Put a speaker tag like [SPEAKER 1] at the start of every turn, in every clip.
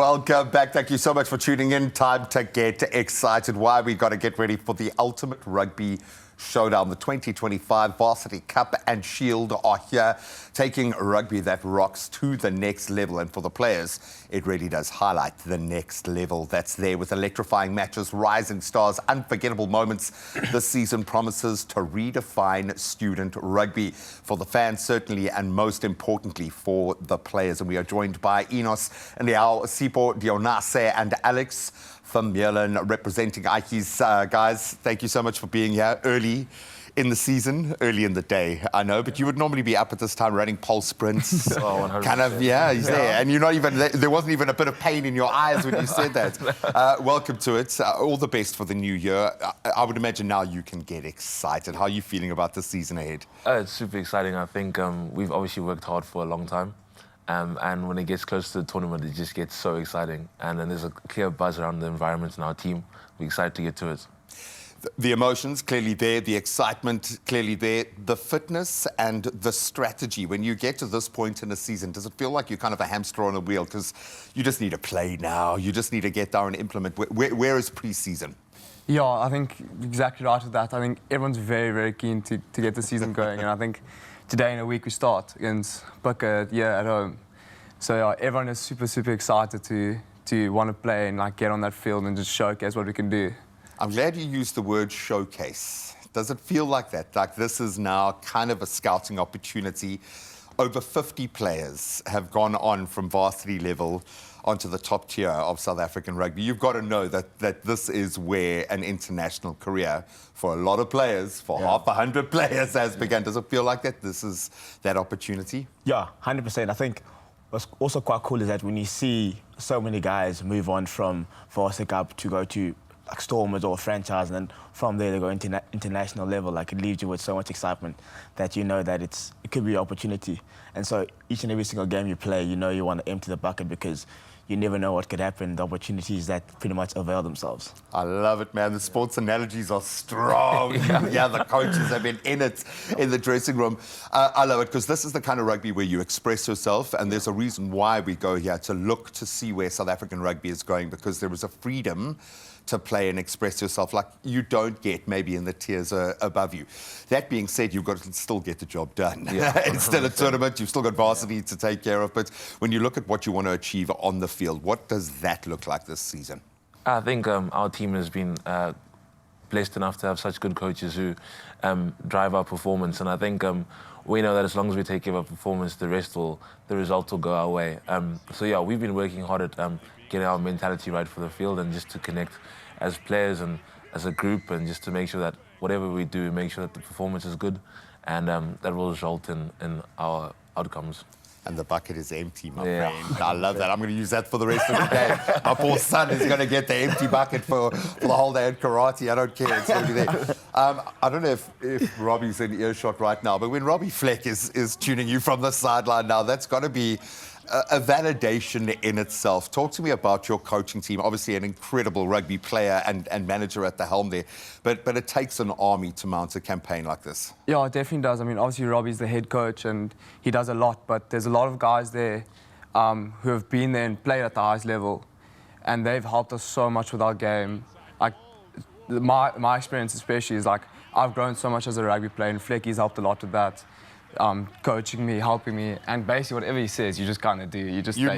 [SPEAKER 1] Welcome back. Thank you so much for tuning in. Time to get excited. Why we got to get ready for the ultimate rugby showdown. The 2025 Varsity Cup and Shield are here, taking rugby that rocks to the next level. And for the players, it really does highlight the next level that's there, with electrifying matches, rising stars, unforgettable moments. This season promises to redefine student rugby for the fans, certainly, and most importantly for the players. And we are joined by Enos and Sipo Dionase and Alex Vermeulen representing Ike's. Guys, thank you so much for being here early in the season, early in the day, I know, but you would normally be up at this time running pulse sprints.
[SPEAKER 2] Oh, 100%.
[SPEAKER 1] Kind of, yeah, he's there. And you're not even, there wasn't even a bit of pain in your eyes when you said that. Welcome to it. All the best for the new year. I would imagine now you can get excited. How are you feeling about the season ahead?
[SPEAKER 2] It's super exciting. I think we've obviously worked hard for a long time. And when it gets close to the tournament, it just gets so exciting. And then there's a clear buzz around the environment and our team. We're excited to get to it.
[SPEAKER 1] The emotions clearly there, the excitement clearly there, the fitness and the strategy. When you get to this point in the season, does it feel like you're kind of a hamster on a wheel? Because you just need to play now. You just need to get there and implement. Where is pre-season?
[SPEAKER 3] Yeah, I think exactly right with that. I think everyone's very, very keen to get the season going. And I think today in a week we start against Booker here at home. So yeah, everyone is super, super excited to want to play and like get on that field and just showcase what we can do.
[SPEAKER 1] I'm glad you used the word showcase. Does it feel like that? Like this is now kind of a scouting opportunity. Over 50 players have gone on from varsity level onto the top tier of South African rugby. You've got to know that this is where an international career for a lot of players, for half 100 players has begun. Does it feel like that? This is that opportunity?
[SPEAKER 4] Yeah, 100%. I think what's also quite cool is that when you see so many guys move on from Varsity Cup to go to like Stormers or franchise, and then from there they go international level, like it leaves you with so much excitement that you know that it could be an opportunity. And so each and every single game you play, you know you want to empty the bucket because you never know what could happen, the opportunities that pretty much avail themselves.
[SPEAKER 1] I love it, man. The sports analogies are strong. Yeah, the coaches have been in it in the dressing room. I love it because this is the kind of rugby where you express yourself, and there's a reason why we go here to look to see where South African rugby is going, because there is a freedom to play and express yourself like you don't get maybe in the tiers above you. That being said, you've got to still get the job done. Yeah. It's still a tournament, you've still got varsity to take care of, but when you look at what you want to achieve on the field, what does that look like this season?
[SPEAKER 2] I think our team has been blessed enough to have such good coaches who drive our performance, and I think we know that as long as we take care of our performance, the result will go our way. So yeah, we've been working hard at getting our mentality right for the field and just to connect as players and as a group, and just to make sure that whatever we do, make sure that the performance is good, and that will result in our outcomes.
[SPEAKER 1] And the bucket is empty, my friend. I love that. I'm going to use that for the rest of the day. My poor son is going to get the empty bucket for the whole day at karate. I don't care. It's going to be there. I don't know if Robbie's in earshot right now, but when Robbie Fleck is tuning you from the sideline now, that's got to be a validation in itself. Talk to me about your coaching team. Obviously an incredible rugby player and manager at the helm there, but it takes an army to mount a campaign like this.
[SPEAKER 3] Yeah, it definitely does. I mean, obviously Robbie's the head coach and he does a lot, but there's a lot of guys there who have been there and played at the highest level, and they've helped us so much with our game. Like my experience especially is like I've grown so much as a rugby player, and Flecky's helped a lot with that. Coaching me, helping me, and basically whatever he says, you just kind of do. You just
[SPEAKER 1] there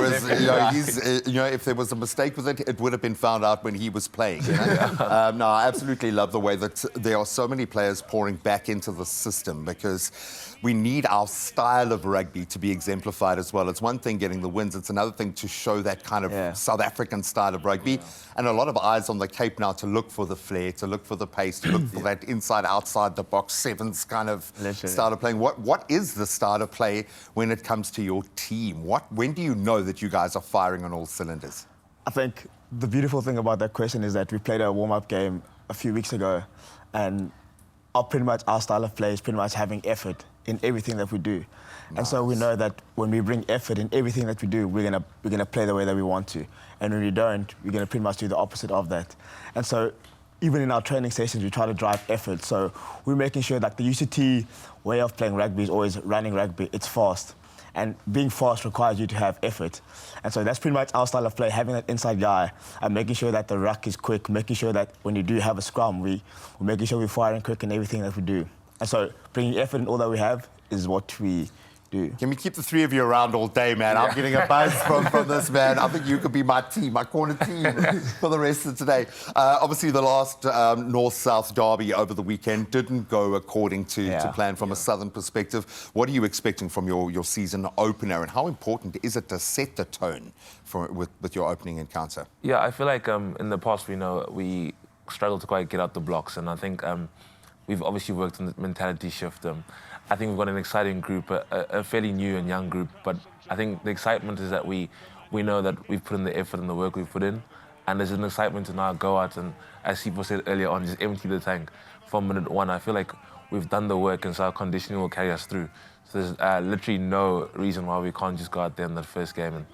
[SPEAKER 1] is, if there was a mistake with it, it would have been found out when he was playing. You know? No, I absolutely love the way that there are so many players pouring back into the system, because we need our style of rugby to be exemplified as well. It's one thing getting the wins, it's another thing to show that kind of South African style of rugby. And a lot of eyes on the Cape now to look for the flair, to look for the pace, to look for that inside, outside the box, sevens kind of style of playing. What is the style of play when it comes to your team? When do you know that you guys are firing on all cylinders?
[SPEAKER 4] I think the beautiful thing about that question is that we played a warm-up game a few weeks ago, and our style of play is pretty much having effort in everything that we do. Nice. And so we know that when we bring effort in everything that we do, we're gonna play the way that we want to. And when we don't, we're gonna pretty much do the opposite of that. And so even in our training sessions, we try to drive effort. So we're making sure that the UCT way of playing rugby is always running rugby. It's fast. and being fast requires you to have effort. And so that's pretty much our style of play, having that inside guy and making sure that the ruck is quick, making sure that when you do have a scrum, we're making sure we're firing quick in everything that we do. And so bringing effort in all that we have is what we do.
[SPEAKER 1] Can we keep the three of you around all day, man? I'm getting a buzz from this, man. I think you could be my team, my corner team for the rest of today. Obviously, the last North-South derby over the weekend didn't go according to plan from a Southern perspective. What are you expecting from your season opener, and how important is it to set the tone with your opening encounter?
[SPEAKER 2] Yeah, I feel like in the past, we struggled to quite get out the blocks, and I think we've obviously worked on the mentality shift. I think we've got an exciting group, a fairly new and young group, but I think the excitement is that we know that we've put in the effort and the work we've put in, and there's an excitement to now go out and, as Sipo said earlier on, just empty the tank from minute one. I feel like we've done the work, and so our conditioning will carry us through. So there's literally no reason why we can't just go out there in that first game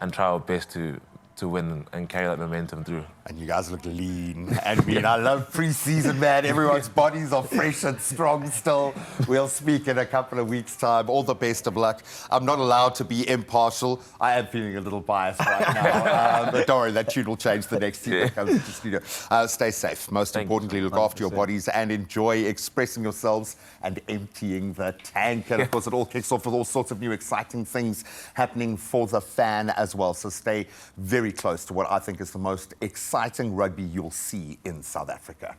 [SPEAKER 2] and try our best to win and carry that momentum through.
[SPEAKER 1] And you guys look lean and mean. I love pre-season, man. Everyone's bodies are fresh and strong still. We'll speak in a couple of weeks' time. All the best of luck. I'm not allowed to be impartial. I am feeling a little biased right now. But don't worry, that tune will change the next team that comes to the studio. Stay safe. Most importantly, look after your bodies and enjoy expressing yourselves and emptying the tank. And of course, it all kicks off with all sorts of new exciting things happening for the fan as well. So stay very close to what I think is the most exciting rugby you'll see in South Africa.